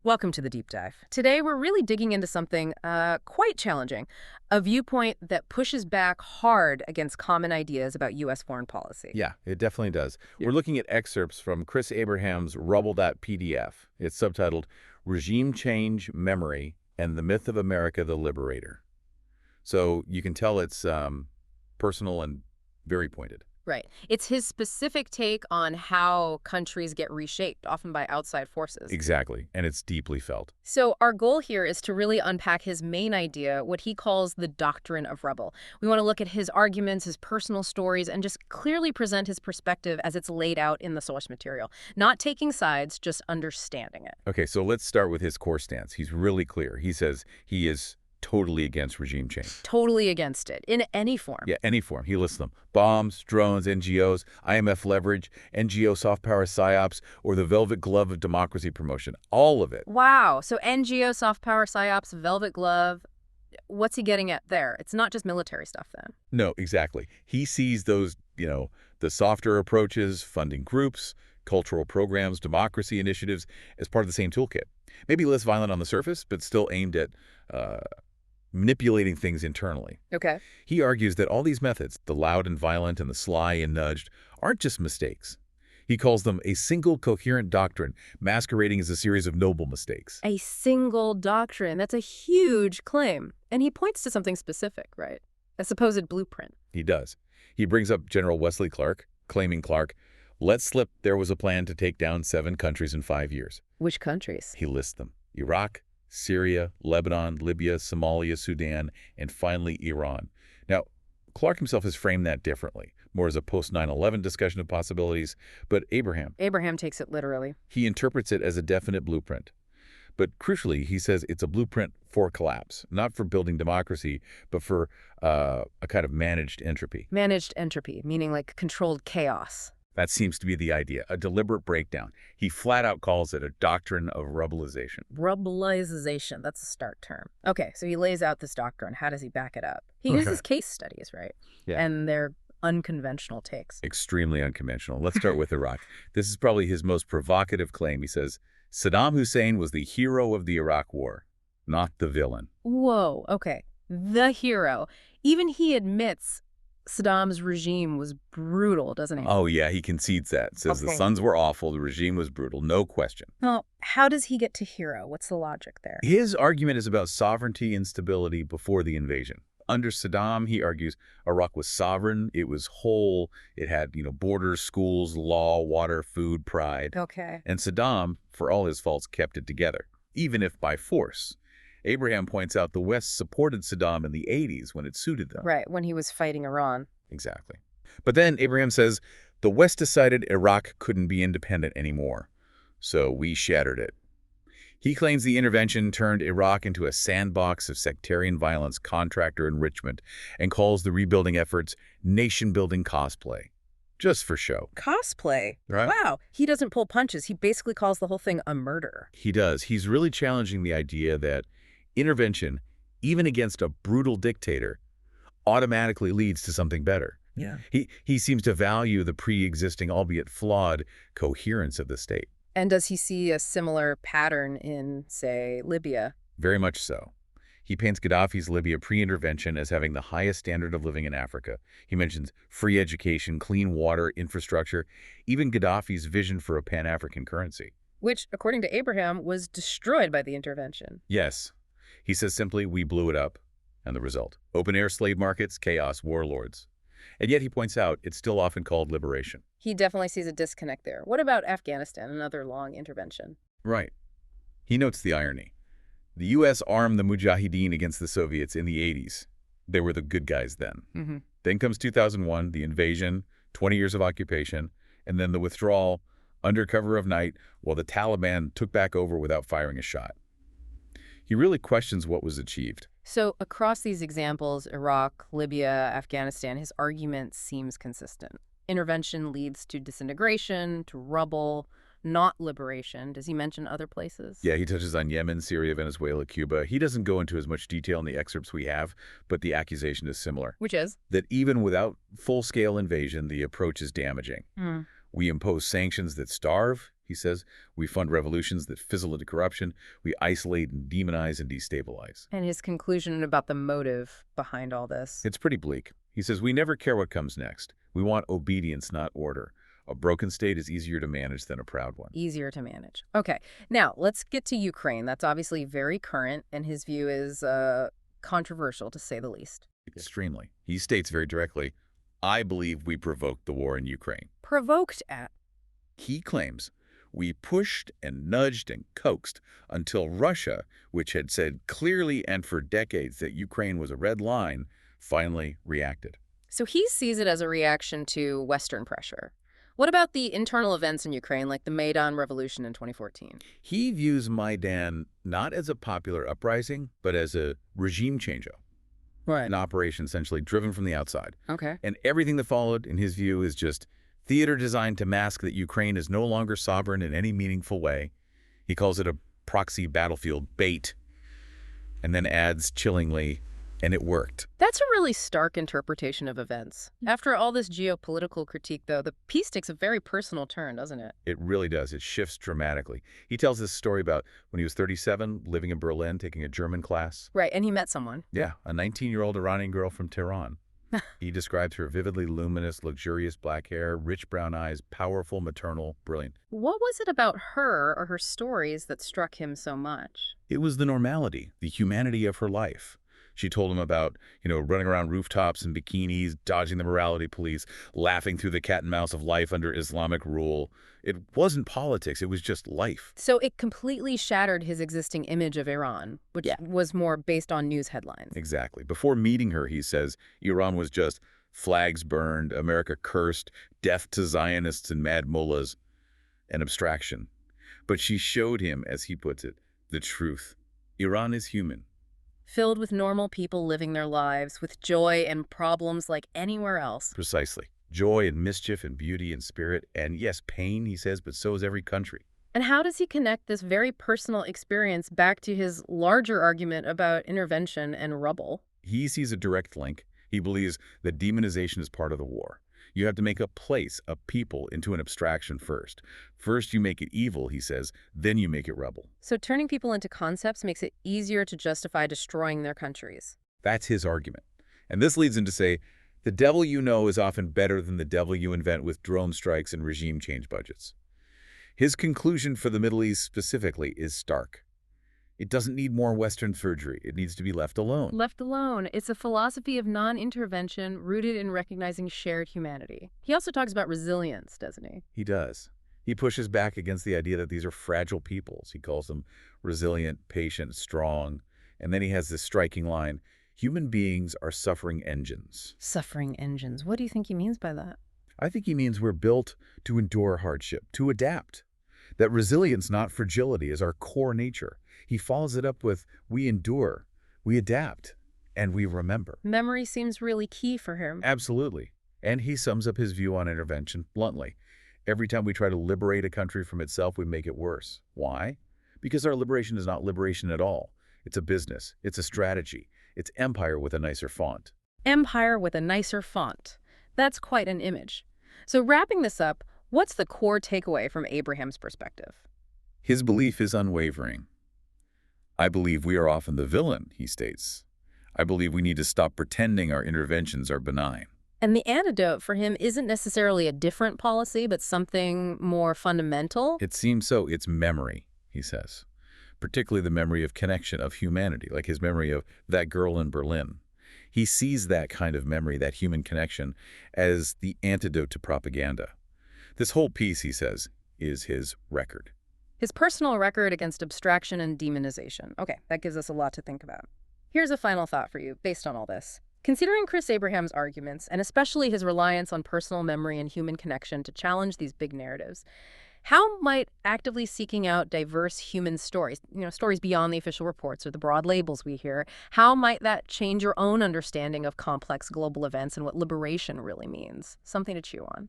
Welcome to the deep dive. Today, we're really digging into something quite challenging, a viewpoint that pushes back hard against common ideas about U.S. foreign policy. Yeah, it definitely does. Yeah. We're looking at excerpts from Chris Abraham's Rubble.pdf. It's subtitled Regime Change, Memory, and the Myth of America the Liberator. So you can tell it's personal and very pointed. Right. It's his specific take on how countries get reshaped, often by outside forces. Exactly, and it's deeply felt. So our goal here is to really unpack his main idea, what he calls the Doctrine of Rubble. We want to look at his arguments, his personal stories, and just clearly present his perspective as it's laid out in the source material. Not taking sides, just understanding it. Okay, so let's start with his core stance. He's really clear. He says he is totally against regime change. Totally against it, in any form. Yeah, any form. He lists them. Bombs, drones, NGOs, IMF leverage, NGO soft power psyops, or the velvet glove of democracy promotion. All of it. Wow. So NGO, soft power psyops, velvet glove. What's he getting at there? It's not just military stuff then. No, exactly. He sees those, the softer approaches, funding groups, cultural programs, democracy initiatives as part of the same toolkit. Maybe less violent on the surface, but still aimed at manipulating things internally. Okay. He argues that all these methods, the loud and violent and the sly and nudged, aren't just mistakes. He calls them a single coherent doctrine, masquerading as a series of noble mistakes. A single doctrine. That's a huge claim. And he points to something specific, right? A supposed blueprint. He does. He brings up General Wesley Clark, claiming Clark let slip there was a plan to take down 7 countries in 5 years. Which countries? He lists them: Iraq, Syria, Lebanon, Libya, Somalia, Sudan, and finally Iran. Now, Clark himself has framed that differently, more as a post-9/11 discussion of possibilities, but Abraham takes it literally. he interprets it as a definite blueprint. But crucially, he says it's a blueprint for collapse, not for building democracy, but for a kind of managed entropy. Managed entropy, meaning like controlled chaos. That seems to be the idea, a deliberate breakdown. He flat out calls it a doctrine of rubbleization. Rubbleization, that's a start term. Okay, so he lays out this doctrine. How does he back it up? He uses case studies, right? Yeah. And they're unconventional takes. Extremely unconventional. Let's start with Iraq. This is probably his most provocative claim. He says, Saddam Hussein was the hero of the Iraq War, not the villain. Whoa, okay. The hero. Even he admits Saddam's regime was brutal, doesn't he? Oh, yeah, he concedes that. Says the Okay. sons were awful, the regime was brutal, no question. Well, how does he get to hero? What's the logic there? His argument is about sovereignty and stability before the invasion. Under Saddam, he argues, Iraq was sovereign, it was whole, it had, borders, schools, law, water, food, pride. Okay. And Saddam, for all his faults, kept it together, even if by force. Abraham points out the West supported Saddam in the 80s when it suited them. Right, when he was fighting Iran. Exactly. But then Abraham says, the West decided Iraq couldn't be independent anymore, so we shattered it. He claims the intervention turned Iraq into a sandbox of sectarian violence, contractor enrichment, and calls the rebuilding efforts nation-building cosplay. Just for show. Cosplay. Right? Wow. He doesn't pull punches. He basically calls the whole thing a murder. He does. He's really challenging the idea that intervention, even against a brutal dictator, automatically leads to something better. Yeah. He seems to value the pre-existing, albeit flawed, coherence of the state. And does he see a similar pattern in, say, Libya? Very much so. He paints Gaddafi's Libya pre-intervention as having the highest standard of living in Africa. He mentions free education, clean water, infrastructure, even Gaddafi's vision for a Pan-African currency. Which, according to Abraham, was destroyed by the intervention. Yes. He says simply, we blew it up. And the result: open-air slave markets, chaos, warlords. And yet he points out it's still often called liberation. He definitely sees a disconnect there. What about Afghanistan, another long intervention? Right. He notes the irony. The U.S. armed the Mujahideen against the Soviets in the 80s. They were the good guys then. Mm-hmm. Then comes 2001, the invasion, 20 years of occupation, and then the withdrawal under cover of night while the Taliban took back over without firing a shot. He really questions what was achieved. So across these examples, Iraq, Libya, Afghanistan, his argument seems consistent. Intervention leads to disintegration, to rubble, not liberation. Does he mention other places? Yeah, he touches on Yemen, Syria, Venezuela, Cuba. He doesn't go into as much detail in the excerpts we have, but the accusation is similar. Which is? That even without full-scale invasion, the approach is damaging. We impose sanctions that starve, he says. We fund revolutions that fizzle into corruption. We isolate and demonize and destabilize. And his conclusion about the motive behind all this. It's pretty bleak. He says, we never care what comes next. We want obedience, not order. A broken state is easier to manage than a proud one. Easier to manage. Okay, now let's get to Ukraine. That's obviously very current, and his view is controversial, to say the least. Extremely. He states very directly, I believe we provoked the war in Ukraine. Provoked at? He claims we pushed and nudged and coaxed until Russia, which had said clearly and for decades that Ukraine was a red line, finally reacted. So he sees it as a reaction to Western pressure. What about the internal events in Ukraine, like the Maidan Revolution in 2014? He views Maidan not as a popular uprising, but as a regime change-up. Right. An operation essentially driven from the outside. Okay. And everything that followed, in his view, is just theater designed to mask that Ukraine is no longer sovereign in any meaningful way. He calls it a proxy battlefield bait, and then adds chillingly, and it worked. That's a really stark interpretation of events. After all this geopolitical critique, though, the piece takes a very personal turn, doesn't it? It really does. It shifts dramatically. He tells this story about when he was 37, living in Berlin, taking a German class. Right, and he met someone. Yeah, a 19-year-old Iranian girl from Tehran. He describes her vividly luminous, luxurious black hair, rich brown eyes, powerful, maternal, brilliant. What was it about her or her stories that struck him so much? It was the normality, the humanity of her life. She told him about, running around rooftops in bikinis, dodging the morality police, laughing through the cat and mouse of life under Islamic rule. It wasn't politics, it was just life. So it completely shattered his existing image of Iran, which was more based on news headlines. Exactly. Before meeting her, he says, Iran was just flags burned, America cursed, death to Zionists and mad mullahs, an abstraction. But she showed him, as he puts it, the truth. Iran is human. Filled with normal people living their lives, with joy and problems like anywhere else. Precisely. Joy and mischief and beauty and spirit, and yes, pain, he says, but so is every country. And how does he connect this very personal experience back to his larger argument about intervention and rubble? He sees a direct link. He believes that demonization is part of the war. You have to make a place, a people, into an abstraction first. First you make it evil, he says, then you make it rebel. So turning people into concepts makes it easier to justify destroying their countries. That's his argument. And this leads him to say, the devil you know is often better than the devil you invent with drone strikes and regime change budgets. His conclusion for the Middle East specifically is stark. It doesn't need more Western surgery. It needs to be left alone. Left alone. It's a philosophy of non-intervention rooted in recognizing shared humanity. He also talks about resilience, doesn't he? He does. He pushes back against the idea that these are fragile peoples. He calls them resilient, patient, strong. And then he has this striking line, human beings are suffering engines. Suffering engines. What do you think he means by that? I think he means we're built to endure hardship, to adapt. That resilience, not fragility, is our core nature. He follows it up with, we endure, we adapt, and we remember. Memory seems really key for him. Absolutely. And he sums up his view on intervention bluntly. Every time we try to liberate a country from itself, we make it worse. Why? Because our liberation is not liberation at all. It's a business. It's a strategy. It's empire with a nicer font. Empire with a nicer font. That's quite an image. So wrapping this up, what's the core takeaway from Abraham's perspective? His belief is unwavering. I believe we are often the villain, he states. I believe we need to stop pretending our interventions are benign. And the antidote for him isn't necessarily a different policy, but something more fundamental? It seems so. It's memory, he says. Particularly the memory of connection, of humanity, like his memory of that girl in Berlin. He sees that kind of memory, that human connection, as the antidote to propaganda. This whole piece, he says, is his record. His personal record against abstraction and demonization. Okay, that gives us a lot to think about. Here's a final thought for you, based on all this. Considering Chris Abraham's arguments, and especially his reliance on personal memory and human connection to challenge these big narratives, how might actively seeking out diverse human stories, stories beyond the official reports or the broad labels we hear, how might that change your own understanding of complex global events and what liberation really means? Something to chew on.